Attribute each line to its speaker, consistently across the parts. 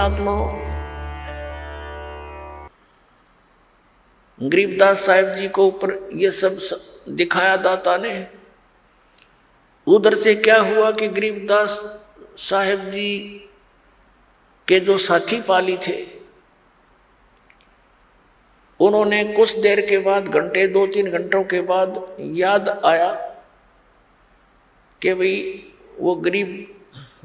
Speaker 1: आत्मा गरीबदास साहिब जी को ऊपर ये सब दिखाया दाता ने। उधर से क्या हुआ कि गरीबदास साहिब जी के जो साथी पाली थे उन्होंने कुछ देर के बाद, घंटे 2-3 घंटों के बाद याद आया कि भाई वो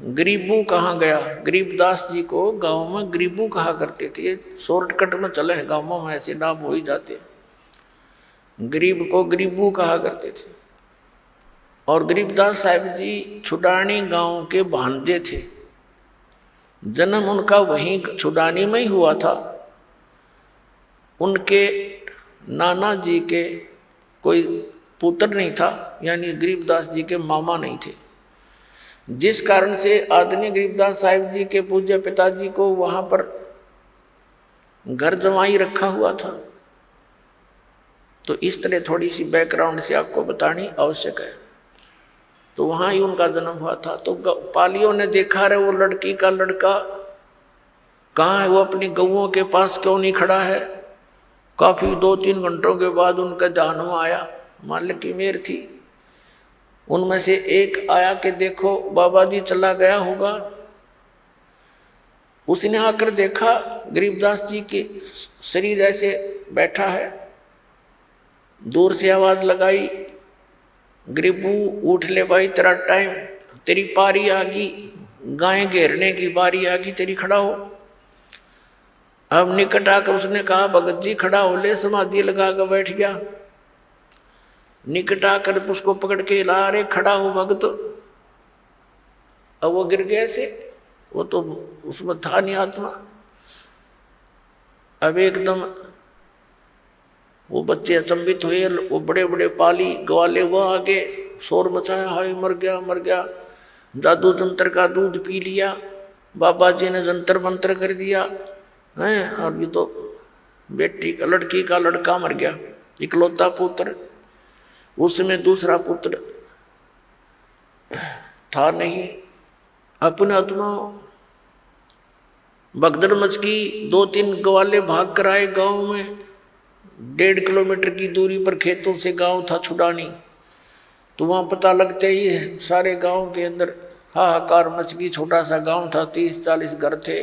Speaker 1: गरीबू कहाँ गया। गरीबदास जी को गांव में गरीबू कहा करते थे। शॉर्टकट में चले हैं, गांवों में ऐसे नाम हो ही जाते। गरीब को गरीबू कहा करते थे। और गरीबदास साहिब जी छुडानी गांव के भांजे थे। जन्म उनका वहीं छुडानी में ही हुआ था। उनके नाना जी के कोई पुत्र नहीं था, यानी गरीबदास जी के मामा नहीं थे, जिस कारण से आदरणीय गरीबदास साहिब जी के पूज्य पिताजी को वहां पर घर जमाई रखा हुआ था। तो इस तरह थोड़ी सी बैकग्राउंड से आपको बतानी आवश्यक है। तो वहां ही उनका जन्म हुआ था। तो पालियों ने देखा रहे वो लड़की का लड़का कहाँ है, वो अपनी गऊओं के पास क्यों नहीं खड़ा है। काफी 2-3 घंटों के बाद उनका ध्यान आया, मालिक की मेहर थी। उनमें से एक आया कि देखो बाबा जी चला गया होगा। उसने आकर देखा गरीबदास जी के शरीर ऐसे बैठा है। दूर से आवाज लगाई, गरीबू उठ ले भाई, तेरा टाइम, तेरी पारी आ गई, गायें घेरने की बारी आ गई, तेरी खड़ा हो। अब निकट आकर उसने कहा भगत जी खड़ा हो ले, समाधि लगा कर बैठ गया। निकट आकर उसको पकड़ के ला रहे, खड़ा हो भगत। अब वो गिर गया से, वो तो उसमें था नहीं आत्मा। अब एकदम वो बच्चे अचंभित हुए। वो बड़े बड़े पाली ग्वाले वो आगे शोर मचाया, हाय मर गया मर गया, जादू जंतर का दूध पी लिया, बाबा जी ने जंतर मंत्र कर दिया है। और ये तो बेटी का, लड़की का लड़का मर गया, इकलौता पुत्र। उसमें दूसरा पुत्र था नहीं। अपने आत्मा भगदड़ मच गई। 2-3 ग्वाले भाग कर आए गांव में। 1.5 किलोमीटर की दूरी पर खेतों से गांव था छुडानी। तो वहां पता लगते ही सारे गांव के अंदर हाहाकार मच गई। छोटा सा गांव था, 30-40 घर थे।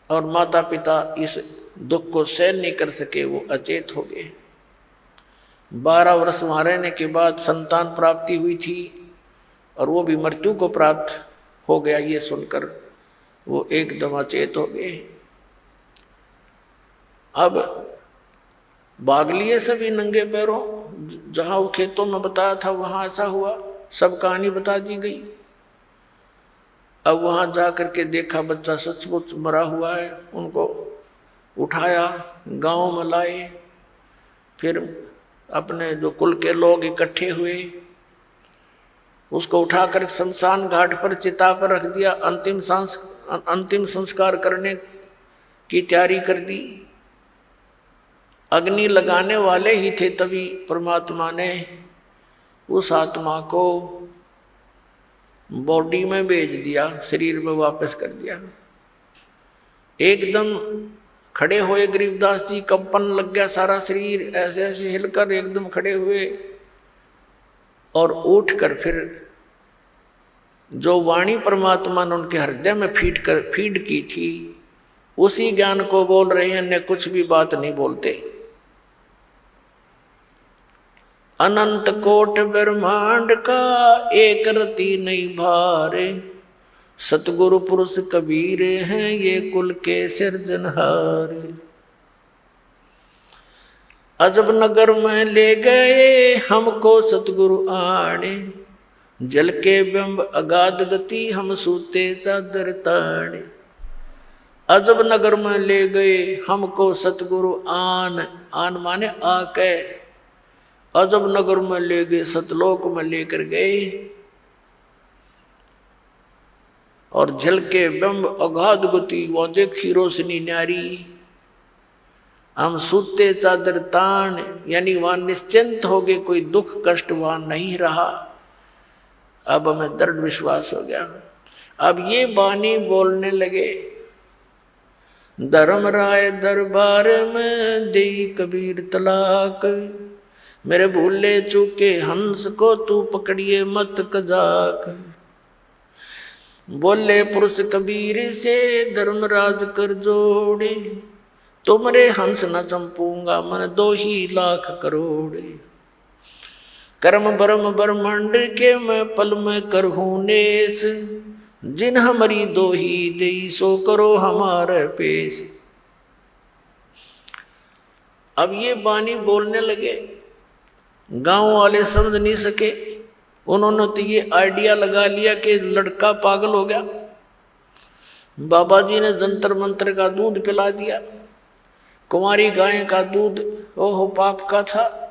Speaker 1: और माता पिता इस दुख को सहन नहीं कर सके, वो अचेत हो गए। 12 वर्ष वहां रहने के बाद संतान प्राप्ति हुई थी और वो भी मृत्यु को प्राप्त हो गया। ये सुनकर वो एकदम अचेत हो गए। अब भाग लिए सभी नंगे पैरों। जहां वो खेतों में बताया था वहां ऐसा हुआ, सब कहानी बता दी गई। अब वहां जाकर के देखा बच्चा सचमुच मरा हुआ है। उनको उठाया, गांव में लाए। फिर अपने जो कुल के लोग इकट्ठे हुए, उसको उठाकर शमशान घाट पर चिता पर रख दिया। अंतिम संस्कार करने की तैयारी कर दी। अग्नि लगाने वाले ही थे, तभी परमात्मा ने उस आत्मा को बॉडी में भेज दिया, शरीर में वापस कर दिया। एकदम खड़े हुए गरीबदास जी, कंपन लग गया सारा शरीर, ऐसे ऐसे हिलकर एकदम खड़े हुए। और उठकर फिर जो वाणी परमात्मा ने उनके हृदय में फीड की थी, उसी ज्ञान को बोल रहे हैं, अन्य कुछ भी बात नहीं बोलते। अनंत कोट ब्रह्मांड का एक रति नहीं भारे, सतगुरु पुरुष कबीर हैं ये कुल के सिरजनहार। अजब नगर में ले गए हमको सतगुरु आने, जल के बिंब अगाध गति हम सूते चादर ताने। अजब नगर में ले गए हमको सतगुरु आन माने आके, अजब नगर में ले गए, सतलोक में लेकर गए। और जल के बिंब अगाध गति, वो देखी रोशनी न्यारी। हम सूते चादर तान, यानी वहां निश्चिंत हो गए, कोई दुख कष्ट वहां नहीं रहा। अब हमें दृढ़ विश्वास हो गया। अब ये बानी बोलने लगे, धर्मराय दरबार में देई कबीर तलाक, मेरे भूले चूके हंस को तू पकड़िए मत कजाक। बोले पुरुष कबीर से धर्मराज कर जोड़े, तुमरे हंस न चंपूंगा मन 2 ही लाख करोड़े। कर्म ब्रह्म ब्रह्मांड के मैं पल में करहूँ नेस, जिन हमारी 2 ही देई सो करो हमारे पेश। अब ये बानी बोलने लगे, गांव वाले समझ नहीं सके, उन्होंने तो ये आइडिया लगा लिया कि लड़का पागल हो गया। बाबा जी ने जंतर मंत्र का दूध पिला दिया, कुंवारी गाय का दूध ओहो पाप का था।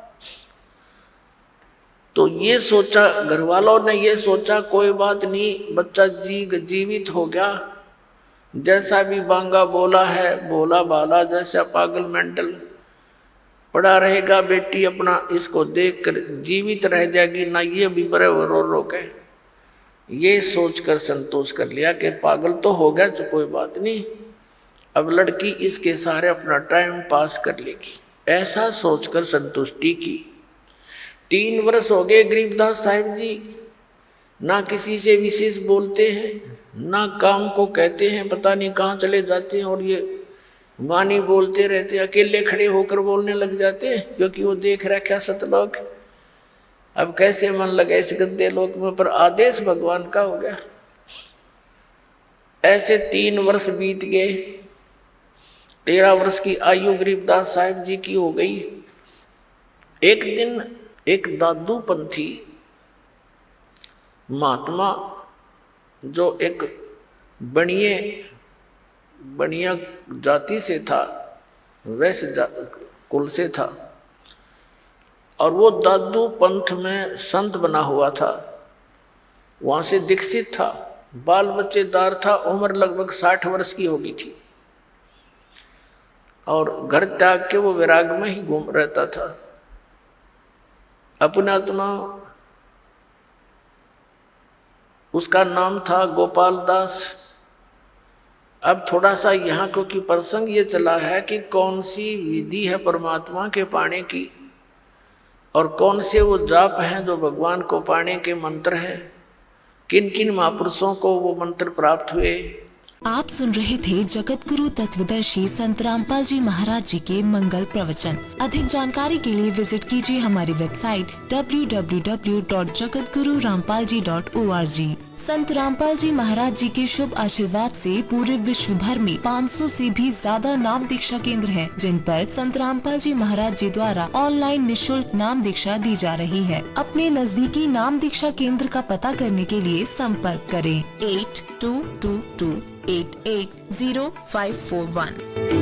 Speaker 1: तो ये सोचा, घर वालों ने ये सोचा कोई बात नहीं, बच्चा जीवित हो गया, जैसा भी बांगा बोला है बोला बाला, जैसा पागल मेंटल पड़ा रहेगा, बेटी अपना इसको देख कर जीवित रह जाएगी ना, ये भी बड़े रो रो के ये सोचकर संतोष कर लिया कि पागल तो हो गया तो कोई बात नहीं, अब लड़की इसके सहारे अपना टाइम पास कर लेगी, ऐसा सोचकर संतुष्टि की। 3 वर्ष हो गए गरीबदास साहिब जी, ना किसी से विशेष बोलते हैं, ना काम को कहते हैं, पता नहीं कहाँ चले जाते हैं, और ये वाणी बोलते रहते, अकेले खड़े होकर बोलने लग जाते हैं, क्योंकि वो देख रखा सतलोक। अब कैसे मन लगे इस गंदे लोक में, पर आदेश भगवान का हो गया। ऐसे 3 वर्ष बीत गए, 13 वर्ष की आयु गरीबदास साहिब जी की हो गई। एक दिन एक दादू पंथी महात्मा, जो एक बनिया जाति से था, वैश्य कुल से था, और वो दादू पंथ में संत बना हुआ था, वहाँ से दीक्षित था, बाल बच्चेदार था, उम्र लगभग 60 वर्ष की हो गई थी, और घर त्याग के वो विराग में ही घूम रहता था। अपना आत्मा उसका नाम था गोपाल दास। अब थोड़ा सा यहाँ क्योंकि प्रसंग ये चला है कि कौन सी विधि है परमात्मा के पाने की, और कौन से वो जाप हैं जो भगवान को पाने के मंत्र हैं, किन किन महापुरुषों को वो मंत्र प्राप्त हुए।
Speaker 2: आप सुन रहे थे जगत गुरु तत्वदर्शी संत रामपाल जी महाराज जी के मंगल प्रवचन। अधिक जानकारी के लिए विजिट कीजिए हमारी वेबसाइट www.jagatgururampalji.org। संत रामपाल जी महाराज जी के शुभ आशीर्वाद से पूरे विश्व भर में 500 से भी ज्यादा नाम दीक्षा केंद्र हैं, जिन पर संत रामपाल जी महाराज जी द्वारा ऑनलाइन निशुल्क नाम दीक्षा दी जा रही है। अपने नजदीकी नाम दीक्षा केंद्र का पता करने के लिए संपर्क करें 8222880541।